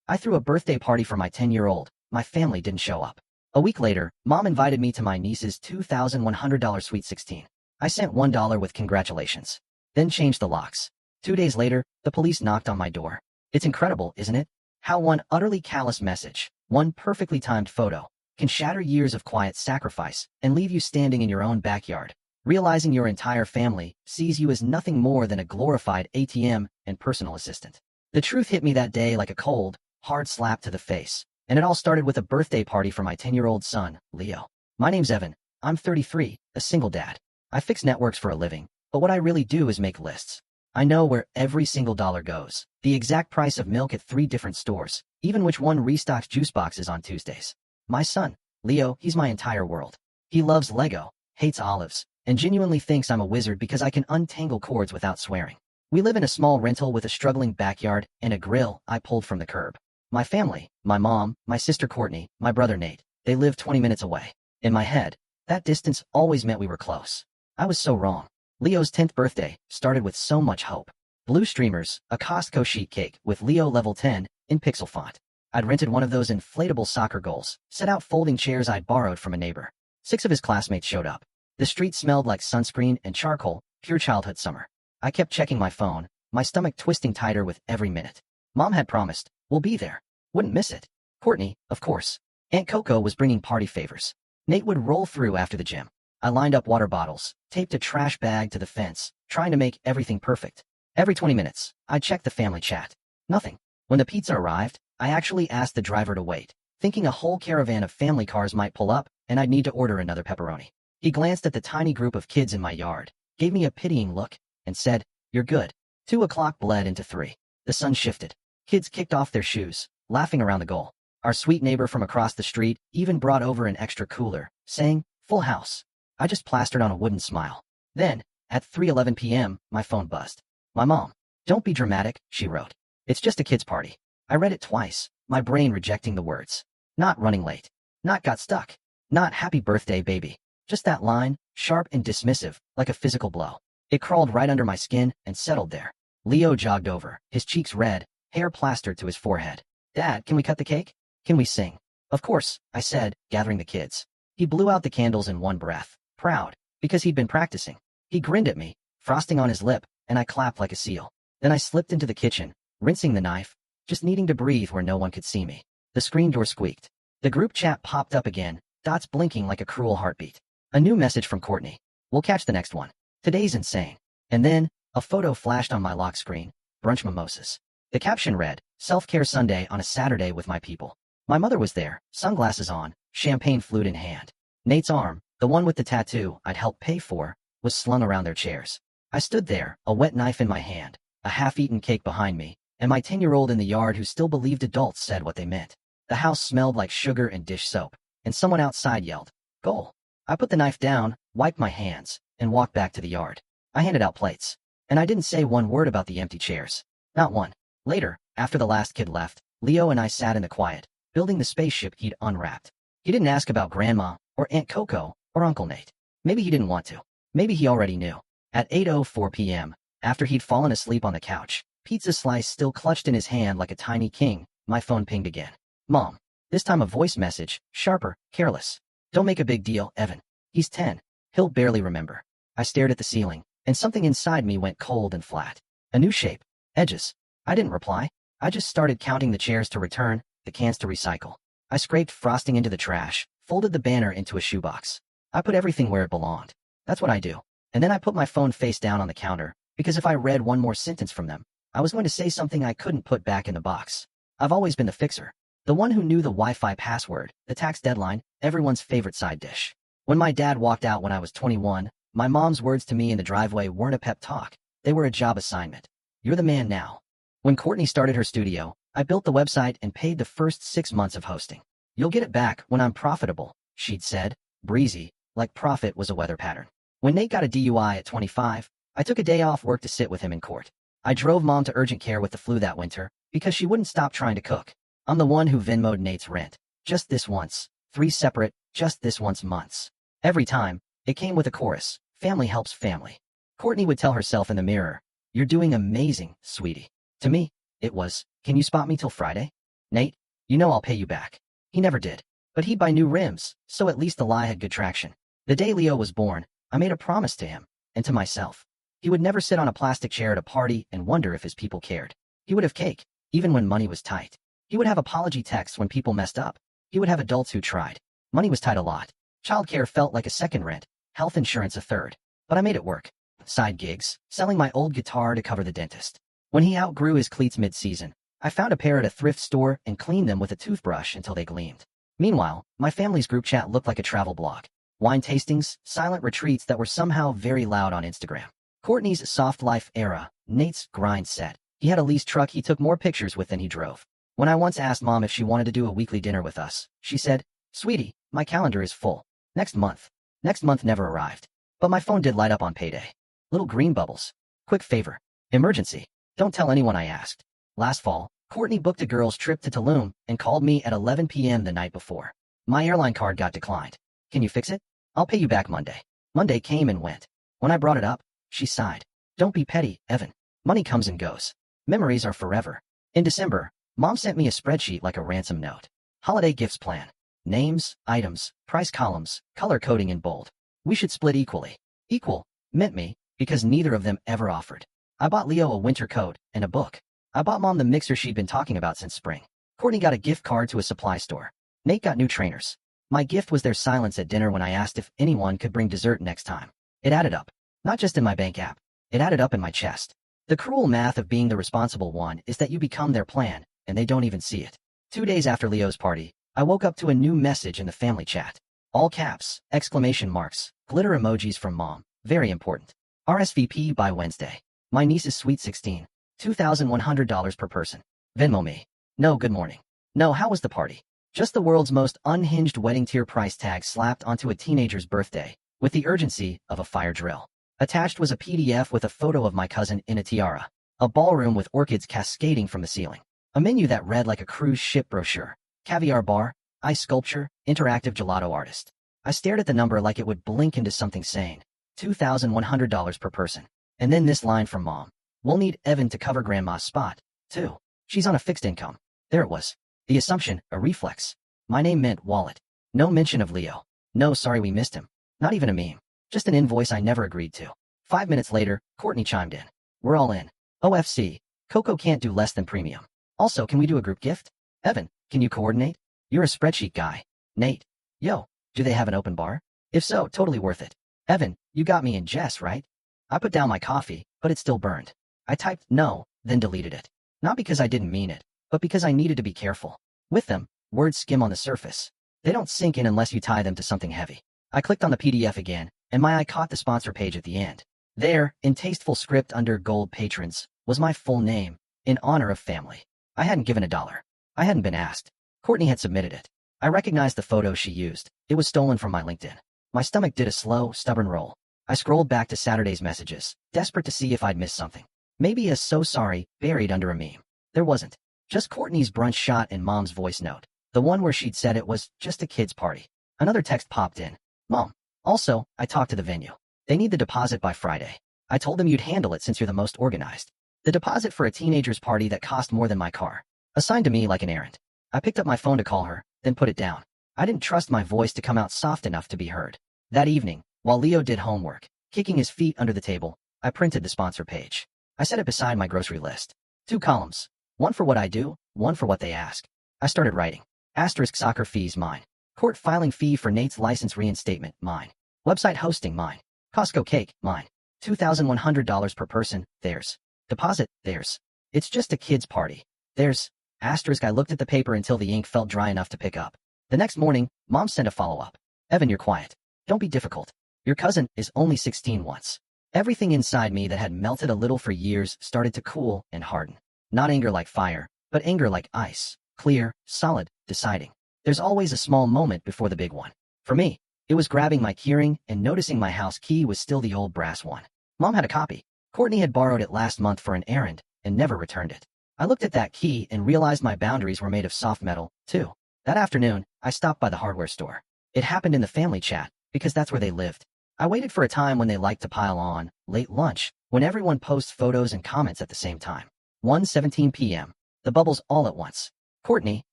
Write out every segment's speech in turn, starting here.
I threw a birthday party for my 10-year-old. My family didn't show up. A week later, Mom invited me to my niece's $2,100 Sweet 16. I sent $1 with congratulations. Then changed the locks. 2 days later, the police knocked on my door. It's incredible, isn't it? How one utterly callous message, one perfectly timed photo, can shatter years of quiet sacrifice and leave you standing in your own backyard, realizing your entire family sees you as nothing more than a glorified ATM and personal assistant. The truth hit me that day like a cold, hard slap to the face, and it all started with a birthday party for my 10-year-old son, Leo. My name's Evan. I'm 33, a single dad. I fix networks for a living, but what I really do is make lists. I know where every single dollar goes, the exact price of milk at 3 different stores, even which one restocks juice boxes on Tuesdays. My son, Leo, he's my entire world. He loves Lego, hates olives, and genuinely thinks I'm a wizard because I can untangle cords without swearing. We live in a small rental with a struggling backyard and a grill I pulled from the curb. My family, my mom, my sister Courtney, my brother Nate, they live 20 minutes away. In my head, that distance always meant we were close. I was so wrong. Leo's 10th birthday started with so much hope. Blue streamers, a Costco sheet cake with Leo level 10 in pixel font. I'd rented one of those inflatable soccer goals, set out folding chairs I'd borrowed from a neighbor. 6 of his classmates showed up. The street smelled like sunscreen and charcoal, pure childhood summer. I kept checking my phone, my stomach twisting tighter with every minute. Mom had promised, we'll be there. Wouldn't miss it. Courtney, of course. Aunt Coco was bringing party favors. Nate would roll through after the gym. I lined up water bottles, taped a trash bag to the fence, trying to make everything perfect. Every 20 minutes, I'd check the family chat. Nothing. When the pizza arrived, I actually asked the driver to wait, thinking a whole caravan of family cars might pull up and I'd need to order another pepperoni. He glanced at the tiny group of kids in my yard, gave me a pitying look, and said, "You're good." 2 o'clock bled into 3. The sun shifted. Kids kicked off their shoes, laughing around the goal. Our sweet neighbor from across the street even brought over an extra cooler, saying, "Full house." I just plastered on a wooden smile. Then, at 3:11 p.m., my phone buzzed. My mom. "Don't be dramatic," she wrote. "It's just a kid's party." I read it twice, my brain rejecting the words. Not running late. Not got stuck. Not happy birthday, baby. Just that line, sharp and dismissive, like a physical blow. It crawled right under my skin and settled there. Leo jogged over, his cheeks red, hair plastered to his forehead. "Dad, can we cut the cake? Can we sing?" "Of course," I said, gathering the kids. He blew out the candles in one breath, proud, because he'd been practicing. He grinned at me, frosting on his lip, and I clapped like a seal. Then I slipped into the kitchen, rinsing the knife, just needing to breathe where no one could see me. The screen door squeaked. The group chat popped up again, dots blinking like a cruel heartbeat. A new message from Courtney. "We'll catch the next one. Today's insane." And then, a photo flashed on my lock screen. Brunch mimosas. The caption read, "Self-care Sunday on a Saturday with my people." My mother was there, sunglasses on, champagne flute in hand. Nate's arm, the one with the tattoo I'd helped pay for, was slung around their chairs. I stood there, a wet knife in my hand, a half-eaten cake behind me, and my 10-year-old in the yard who still believed adults said what they meant. The house smelled like sugar and dish soap, and someone outside yelled, "Goal." I put the knife down, wiped my hands, and walked back to the yard. I handed out plates, and I didn't say one word about the empty chairs. Not one. Later, after the last kid left, Leo and I sat in the quiet, building the spaceship he'd unwrapped. He didn't ask about Grandma, or Aunt Coco, or Uncle Nate. Maybe he didn't want to. Maybe he already knew. At 8:04 p.m., after he'd fallen asleep on the couch, pizza slice still clutched in his hand like a tiny king, my phone pinged again. "Mom." This time a voice message, sharper, careless. "Don't make a big deal, Evan. He's 10. He'll barely remember." I stared at the ceiling, and something inside me went cold and flat. A new shape. Edges. I didn't reply. I just started counting the chairs to return, the cans to recycle. I scraped frosting into the trash, folded the banner into a shoebox. I put everything where it belonged. That's what I do. And then I put my phone face down on the counter, because if I read one more sentence from them, I was going to say something I couldn't put back in the box. I've always been the fixer. The one who knew the Wi-Fi password, the tax deadline, everyone's favorite side dish. When my dad walked out when I was 21, my mom's words to me in the driveway weren't a pep talk. They were a job assignment. "You're the man now." When Courtney started her studio, I built the website and paid the first 6 months of hosting. "You'll get it back when I'm profitable," she'd said, breezy, like profit was a weather pattern. When Nate got a DUI at 25, I took a day off work to sit with him in court. I drove Mom to urgent care with the flu that winter, because she wouldn't stop trying to cook. I'm the one who Venmo'd Nate's rent. Just this once. 3 separate, just this once months. Every time, it came with a chorus. Family helps family. Courtney would tell herself in the mirror, "You're doing amazing, sweetie." To me, it was, "Can you spot me till Friday?" Nate, you know I'll pay you back. He never did. But he'd buy new rims, so at least the lie had good traction. The day Leo was born, I made a promise to him, and to myself. He would never sit on a plastic chair at a party and wonder if his people cared. He would have cake, even when money was tight. He would have apology texts when people messed up. He would have adults who tried. Money was tight a lot. Childcare felt like a second rent, health insurance a third. But I made it work. Side gigs, selling my old guitar to cover the dentist. When he outgrew his cleats mid-season, I found a pair at a thrift store and cleaned them with a toothbrush until they gleamed. Meanwhile, my family's group chat looked like a travel blog. Wine tastings, silent retreats that were somehow very loud on Instagram. Courtney's soft life era, Nate's grind set. He had a leased truck he took more pictures with than he drove. When I once asked Mom if she wanted to do a weekly dinner with us, she said, "Sweetie, my calendar is full. Next month." Next month never arrived. But my phone did light up on payday. Little green bubbles. Quick favor. Emergency. Don't tell anyone I asked. Last fall, Courtney booked a girl's trip to Tulum and called me at 11 p.m. the night before. My airline card got declined. Can you fix it? I'll pay you back Monday. Monday came and went. When I brought it up, she sighed. Don't be petty, Evan. Money comes and goes. Memories are forever. In December, Mom sent me a spreadsheet like a ransom note. Holiday gifts plan. Names, items, price columns, color coding in bold. We should split equally. Equal meant me, because neither of them ever offered. I bought Leo a winter coat and a book. I bought Mom the mixer she'd been talking about since spring. Courtney got a gift card to a supply store. Nate got new trainers. My gift was their silence at dinner when I asked if anyone could bring dessert next time. It added up. Not just in my bank app. It added up in my chest. The cruel math of being the responsible one is that you become their plan, and they don't even see it. 2 days after Leo's party, I woke up to a new message in the family chat. All caps, exclamation marks, glitter emojis from Mom. Very important. RSVP by Wednesday. My niece's sweet 16. $2,100 per person. Venmo me. No, good morning. No, how was the party? Just the world's most unhinged wedding tier price tag slapped onto a teenager's birthday, with the urgency of a fire drill. Attached was a PDF with a photo of my cousin in a tiara, a ballroom with orchids cascading from the ceiling, a menu that read like a cruise ship brochure, caviar bar, ice sculpture, interactive gelato artist. I stared at the number like it would blink into something sane. $2,100 per person. And then this line from Mom. We'll need Evan to cover Grandma's spot, too. She's on a fixed income. There it was. The assumption, a reflex. My name meant wallet. No mention of Leo. No sorry we missed him. Not even a meme. Just an invoice I never agreed to. 5 minutes later, Courtney chimed in. We're all in. OFC. Coco can't do less than premium. Also, can we do a group gift? Evan, can you coordinate? You're a spreadsheet guy. Nate. Yo, do they have an open bar? If so, totally worth it. Evan, you got me and Jess, right? I put down my coffee, but it still burned. I typed no, then deleted it. Not because I didn't mean it, but because I needed to be careful. With them, words skim on the surface. They don't sink in unless you tie them to something heavy. I clicked on the PDF again, and my eye caught the sponsor page at the end. There, in tasteful script under gold patrons, was my full name, in honor of family. I hadn't given $1. I hadn't been asked. Courtney had submitted it. I recognized the photo she used. It was stolen from my LinkedIn. My stomach did a slow, stubborn roll. I scrolled back to Saturday's messages, desperate to see if I'd missed something. Maybe a "so sorry" buried under a meme. There wasn't. Just Courtney's brunch shot and Mom's voice note. The one where she'd said it was just a kid's party. Another text popped in. Mom. Also, I talked to the venue. They need the deposit by Friday. I told them you'd handle it since you're the most organized. The deposit for a teenager's party that cost more than my car. Assigned to me like an errand. I picked up my phone to call her, then put it down. I didn't trust my voice to come out soft enough to be heard. That evening, while Leo did homework, kicking his feet under the table, I printed the sponsor page. I set it beside my grocery list. 2 columns. One for what I do, one for what they ask. I started writing. Asterisk soccer fees, mine. Court filing fee for Nate's license reinstatement, mine. Website hosting, mine. Costco cake, mine. $2,100 per person, theirs. Deposit, theirs. It's just a kid's party. Theirs. Asterisk. I looked at the paper until the ink felt dry enough to pick up. The next morning, Mom sent a follow-up. Evan, you're quiet. Don't be difficult. Your cousin is only 16 once. Everything inside me that had melted a little for years started to cool and harden. Not anger like fire, but anger like ice. Clear, solid, deciding. There's always a small moment before the big one. For me, it was grabbing my keyring and noticing my house key was still the old brass one. Mom had a copy. Courtney had borrowed it last month for an errand and never returned it. I looked at that key and realized my boundaries were made of soft metal, too. That afternoon, I stopped by the hardware store. It happened in the family chat, because that's where they lived. I waited for a time when they liked to pile on, late lunch, when everyone posts photos and comments at the same time. 1:17 p.m. The bubbles all at once. Courtney,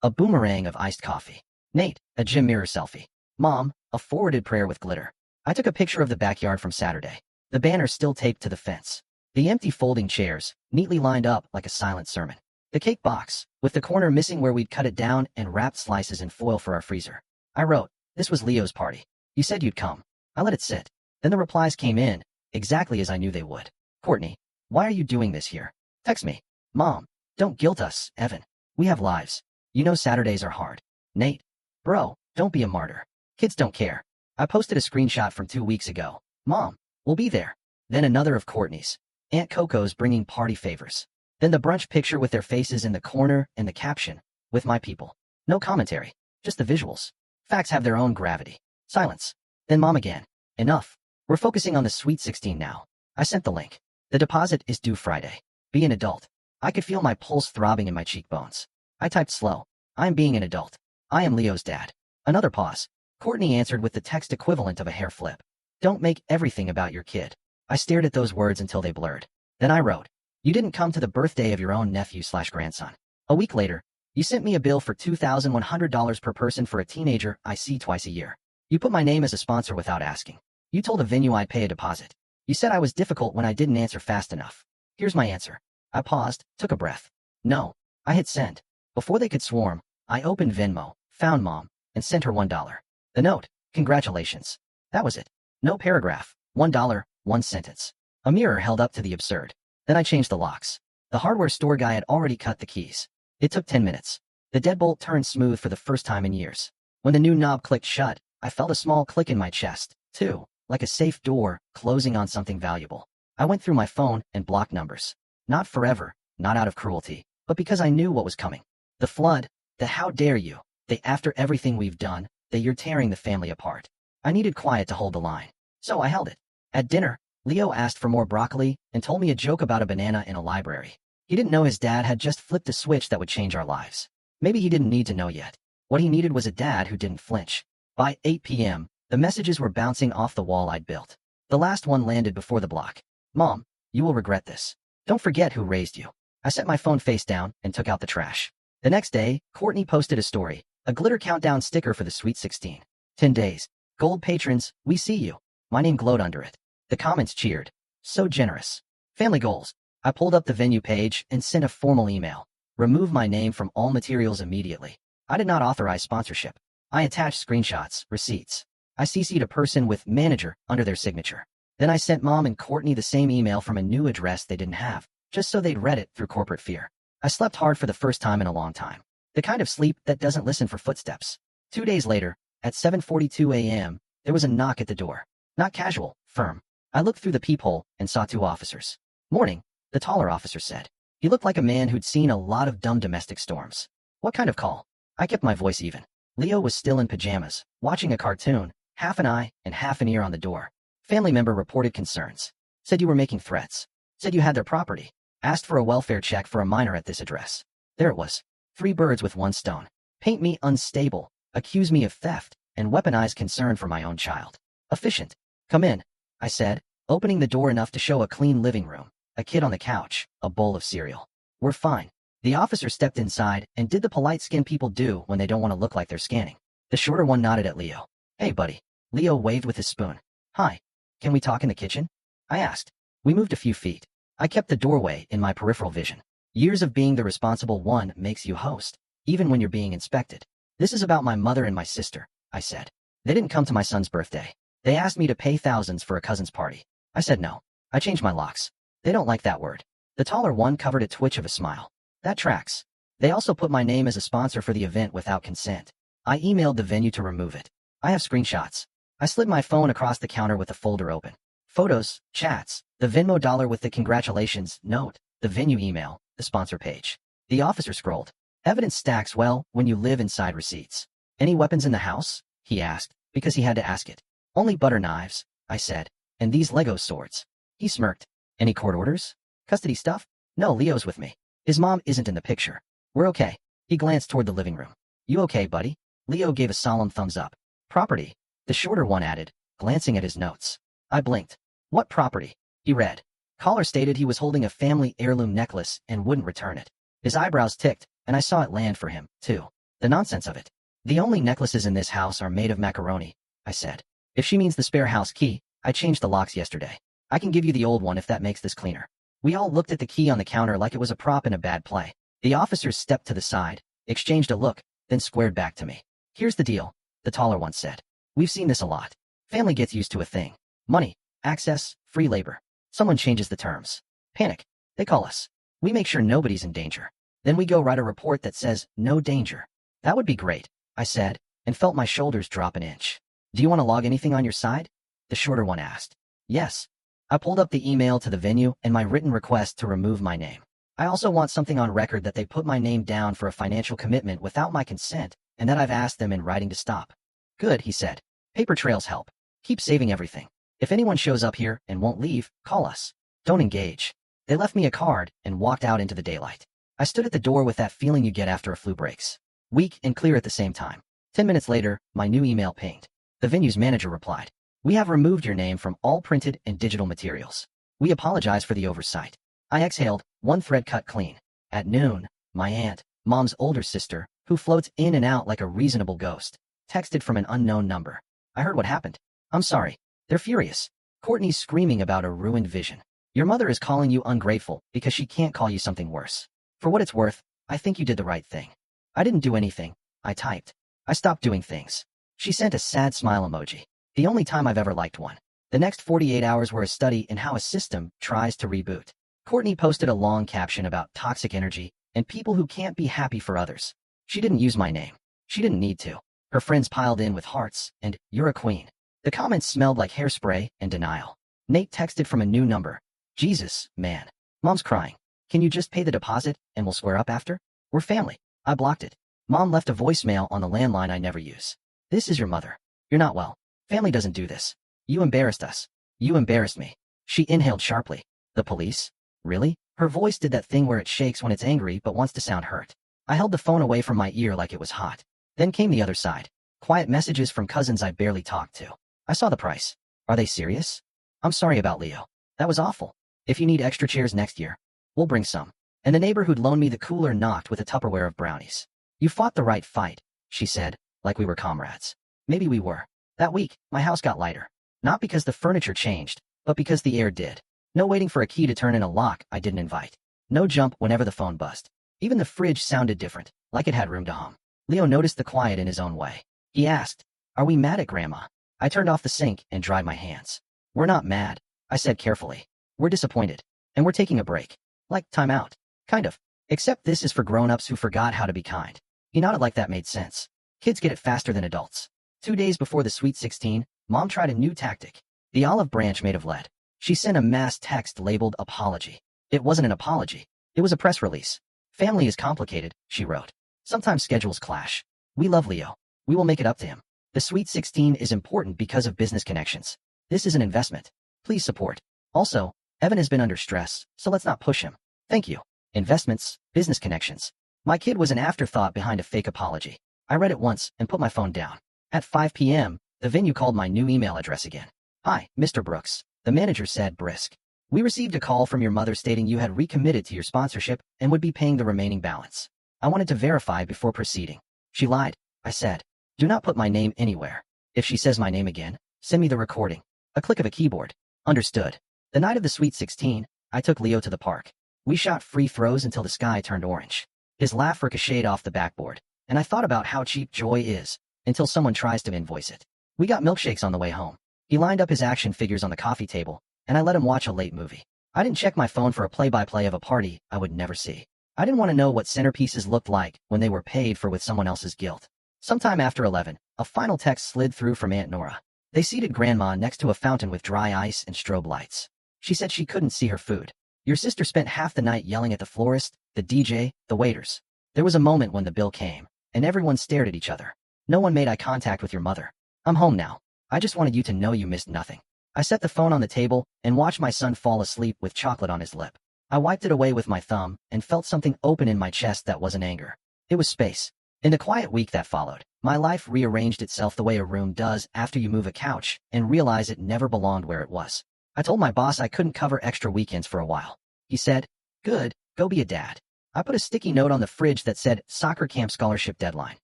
a boomerang of iced coffee. Nate, a gym mirror selfie. Mom, a forwarded prayer with glitter. I took a picture of the backyard from Saturday. The banner still taped to the fence. The empty folding chairs, neatly lined up like a silent sermon. The cake box, with the corner missing where we'd cut it down and wrapped slices in foil for our freezer. I wrote, "This was Leo's party. You said you'd come." I let it sit. Then the replies came in, exactly as I knew they would. Courtney, why are you doing this here? Text me. Mom, don't guilt us, Evan. We have lives. You know Saturdays are hard. Nate, bro, don't be a martyr. Kids don't care. I posted a screenshot from 2 weeks ago. Mom, we'll be there. Then another of Courtney's. Aunt Coco's bringing party favors. Then the brunch picture with their faces in the corner and the caption, "With my people." No commentary, just the visuals. Facts have their own gravity. Silence. Then Mom again. Enough. We're focusing on the Sweet 16 now. I sent the link. The deposit is due Friday. Be an adult. I could feel my pulse throbbing in my cheekbones. I typed slow. I'm being an adult. I am Leo's dad. Another pause. Courtney answered with the text equivalent of a hair flip. Don't make everything about your kid. I stared at those words until they blurred. Then I wrote, you didn't come to the birthday of your own nephew/grandson. A week later, you sent me a bill for $2,100 per person for a teenager I see twice a year. You put my name as a sponsor without asking. You told a venue I'd pay a deposit. You said I was difficult when I didn't answer fast enough. Here's my answer. I paused, took a breath. No. I hit send. Before they could swarm, I opened Venmo, found Mom, and sent her $1. The note, congratulations. That was it. No paragraph, $1, one sentence. A mirror held up to the absurd. Then I changed the locks. The hardware store guy had already cut the keys. It took 10 minutes. The deadbolt turned smooth for the first time in years. When the new knob clicked shut, I felt a small click in my chest, too, like a safe door closing on something valuable. I went through my phone and blocked numbers. Not forever, not out of cruelty, but because I knew what was coming. The flood, the how dare you, the after everything we've done, the you're tearing the family apart. I needed quiet to hold the line. So I held it. At dinner, Leo asked for more broccoli and told me a joke about a banana in a library. He didn't know his dad had just flipped a switch that would change our lives. Maybe he didn't need to know yet. What he needed was a dad who didn't flinch. By 8 p.m., the messages were bouncing off the wall I'd built. The last one landed before the block. Mom, you will regret this. Don't forget who raised you. I set my phone face down and took out the trash. The next day, Courtney posted a story, a glitter countdown sticker for the Sweet 16. 10 days. Gold patrons, we see you. My name glowed under it. The comments cheered. So generous. Family goals. I pulled up the venue page and sent a formal email. Remove my name from all materials immediately. I did not authorize sponsorship. I attached screenshots, receipts. I CC'd a person with manager under their signature. Then I sent Mom and Courtney the same email from a new address they didn't have, just so they'd read it through corporate fear. I slept hard for the first time in a long time. The kind of sleep that doesn't listen for footsteps. 2 days later, at 7:42 a.m., there was a knock at the door. Not casual, firm. I looked through the peephole and saw 2 officers. Morning, the taller officer said. He looked like a man who'd seen a lot of dumb domestic storms. What kind of call? I kept my voice even. Leo was still in pajamas, watching a cartoon, half an eye and half an ear on the door. Family member reported concerns. Said you were making threats. Said you had their property. Asked for a welfare check for a minor at this address. There it was. 3 birds with 1 stone. Paint me unstable, accuse me of theft, and weaponize concern for my own child. Efficient. Come in, I said, opening the door enough to show a clean living room, a kid on the couch, a bowl of cereal. We're fine. The officer stepped inside and did the polite skin people do when they don't want to look like they're scanning. The shorter one nodded at Leo. Hey, buddy. Leo waved with his spoon. Hi. Can we talk in the kitchen? I asked. We moved a few feet. I kept the doorway in my peripheral vision. Years of being the responsible one makes you host, even when you're being inspected. This is about my mother and my sister, I said. They didn't come to my son's birthday. They asked me to pay thousands for a cousin's party. I said no. I changed my locks. They don't like that word. The taller one covered a twitch of a smile. That tracks. They also put my name as a sponsor for the event without consent. I emailed the venue to remove it. I have screenshots. I slid my phone across the counter with the folder open. Photos, chats, the Venmo dollar with the congratulations note, the venue email, the sponsor page. The officer scrolled. Evidence stacks well when you live inside receipts. Any weapons in the house? He asked, because he had to ask it. Only butter knives, I said, and these Lego swords. He smirked. Any court orders? Custody stuff? No, Leo's with me. His mom isn't in the picture. We're okay. He glanced toward the living room. You okay, buddy? Leo gave a solemn thumbs up. Property, the shorter one added, glancing at his notes. I blinked. What property? He read. Caller stated he was holding a family heirloom necklace and wouldn't return it. His eyebrows ticked, and I saw it land for him, too. The nonsense of it. The only necklaces in this house are made of macaroni, I said. If she means the spare house key, I changed the locks yesterday. I can give you the old one if that makes this cleaner. We all looked at the key on the counter like it was a prop in a bad play. The officers stepped to the side, exchanged a look, then squared back to me. Here's the deal, the taller one said. We've seen this a lot. Family gets used to a thing. Money, access, free labor. Someone changes the terms. Panic. They call us. We make sure nobody's in danger. Then we go write a report that says, no danger. That would be great, I said, and felt my shoulders drop an inch. Do you want to log anything on your side? The shorter one asked. Yes. I pulled up the email to the venue and my written request to remove my name. I also want something on record that they put my name down for a financial commitment without my consent and that I've asked them in writing to stop. Good, he said. Paper trails help. Keep saving everything. If anyone shows up here and won't leave, call us. Don't engage. They left me a card and walked out into the daylight. I stood at the door with that feeling you get after a flu breaks. Weak and clear at the same time. 10 minutes later, my new email pinged. The venue's manager replied. We have removed your name from all printed and digital materials. We apologize for the oversight. I exhaled, one thread cut clean. At noon, my aunt, Mom's older sister, who floats in and out like a reasonable ghost, texted from an unknown number. I heard what happened. I'm sorry. They're furious. Courtney's screaming about a ruined vision. Your mother is calling you ungrateful because she can't call you something worse. For what it's worth, I think you did the right thing. I didn't do anything. I typed. I stopped doing things. She sent a sad smile emoji. The only time I've ever liked one. The next 48 hours were a study in how a system tries to reboot. Courtney posted a long caption about toxic energy and people who can't be happy for others. She didn't use my name. She didn't need to. Her friends piled in with hearts and, you're a queen. The comments smelled like hairspray and denial. Nate texted from a new number. Jesus, man. Mom's crying. Can you just pay the deposit and we'll square up after? We're family. I blocked it. Mom left a voicemail on the landline I never use. This is your mother. You're not well. Family doesn't do this. You embarrassed us. You embarrassed me. She inhaled sharply. The police? Really? Her voice did that thing where it shakes when it's angry but wants to sound hurt. I held the phone away from my ear like it was hot. Then came the other side. Quiet messages from cousins I barely talked to. I saw the price. Are they serious? I'm sorry about Leo. That was awful. If you need extra chairs next year, we'll bring some. And the neighbor who'd loaned me the cooler knocked with a Tupperware of brownies. You fought the right fight, she said, like we were comrades. Maybe we were. That week, my house got lighter. Not because the furniture changed, but because the air did. No waiting for a key to turn in a lock I didn't invite. No jump whenever the phone buzzed. Even the fridge sounded different, like it had room to hum. Leo noticed the quiet in his own way. He asked, are we mad at Grandma? I turned off the sink and dried my hands. We're not mad, I said carefully. We're disappointed. And we're taking a break. Like time out. Kind of. Except this is for grown-ups who forgot how to be kind. He nodded like that made sense. Kids get it faster than adults. 2 days before the Sweet 16, Mom tried a new tactic. The olive branch made of lead. She sent a mass text labeled apology. It wasn't an apology. It was a press release. Family is complicated, she wrote. Sometimes schedules clash. We love Leo. We will make it up to him. The Sweet 16 is important because of business connections. This is an investment. Please support. Also, Evan has been under stress, so let's not push him. Thank you. Investments, business connections. My kid was an afterthought behind a fake apology. I read it once and put my phone down. At 5 p.m., the venue called my new email address again. Hi, Mr. Brooks, the manager said brisk. We received a call from your mother stating you had recommitted to your sponsorship and would be paying the remaining balance. I wanted to verify before proceeding. She lied, I said. Do not put my name anywhere. If she says my name again, send me the recording. A click of a keyboard. Understood. The night of the Sweet 16, I took Leo to the park. We shot free throws until the sky turned orange. His laugh ricocheted off the backboard, and I thought about how cheap joy is until someone tries to invoice it. We got milkshakes on the way home. He lined up his action figures on the coffee table, and I let him watch a late movie. I didn't check my phone for a play-by-play of a party I would never see. I didn't want to know what centerpieces looked like when they were paid for with someone else's guilt. Sometime after 11, a final text slid through from Aunt Nora. They seated Grandma next to a fountain with dry ice and strobe lights. She said she couldn't see her food. Your sister spent half the night yelling at the florist, the DJ, the waiters. There was a moment when the bill came, and everyone stared at each other. No one made eye contact with your mother. I'm home now. I just wanted you to know you missed nothing. I set the phone on the table and watched my son fall asleep with chocolate on his lip. I wiped it away with my thumb and felt something open in my chest that wasn't anger. It was space. In the quiet week that followed, my life rearranged itself the way a room does after you move a couch and realize it never belonged where it was. I told my boss I couldn't cover extra weekends for a while. He said, good, go be a dad. I put a sticky note on the fridge that said soccer camp scholarship deadline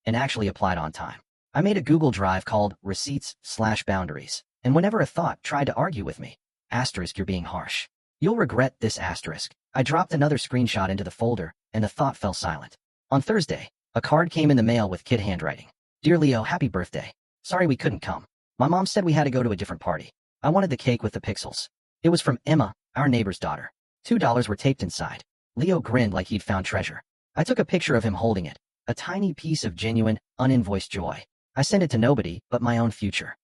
and actually applied on time. I made a Google Drive called receipts/boundaries, and whenever a thought tried to argue with me, asterisk, you're being harsh. You'll regret this asterisk. I dropped another screenshot into the folder, and the thought fell silent. On Thursday, a card came in the mail with kid handwriting. Dear Leo, happy birthday. Sorry we couldn't come. My mom said we had to go to a different party. I wanted the cake with the pixels. It was from Emma, our neighbor's daughter. $2 were taped inside. Leo grinned like he'd found treasure. I took a picture of him holding it, a tiny piece of genuine, uninvoiced joy. I sent it to nobody but my own future.